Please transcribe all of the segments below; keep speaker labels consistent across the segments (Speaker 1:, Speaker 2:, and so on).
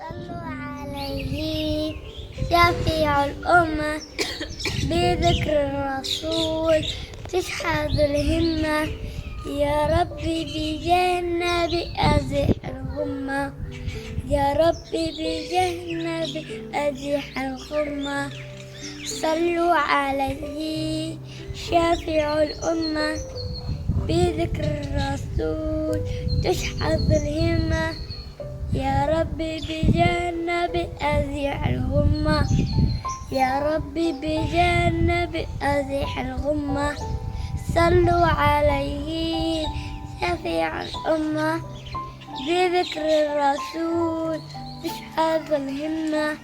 Speaker 1: صلوا عليه شفيع الأمة بذكر الرسول تشحذ الهمة. يا ربي بجاه النبي أزح الغمة، يا ربي بجاه النبي أزح الغمة. صلوا عليه شافع الأمة بذكر الرسول تشحذ الهمة. يا ربي بجاه النبي أزيح الغمة، يا ربي بجاه النبي أزيح الغمة. صلوا عليه شفيع الأمة بذكر الرسول تشحذ الهمة.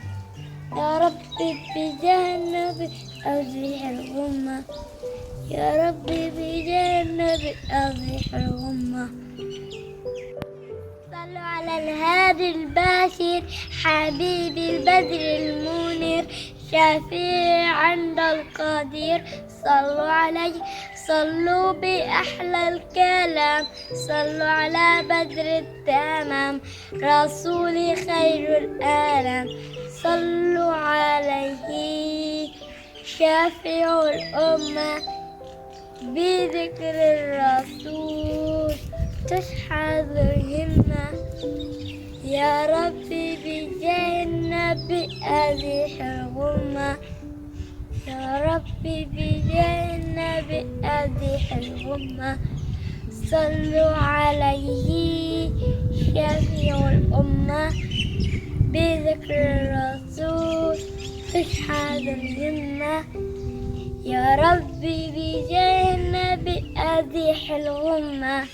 Speaker 1: يا ربي بجاه النبي أزيح الغمة، يا ربي بجاه النبي أزيح الغمة. صلوا على الهادي الباشر حبيب البدر المنير شفيع عند القدير. صلوا عليه صلوا بأحلى الكلام، صلوا على بدر التمام رسول خير الأنام. صلوا عليه شافع الأمة بذكر الرسول تشحذ الهمة. يا ربي بجاه النبي أزيح الغمة، يا ربي بجاه النبي أزيح الغمة. صلوا عليه شفيع الأمة بذكر الرسول تشحذ الهمة. يا ربي بجاه النبي أزيح الغمة،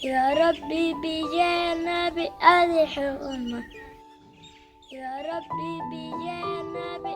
Speaker 1: يا ربي بجاه النبي أزيح الغمة، يا ربي بجاه النبي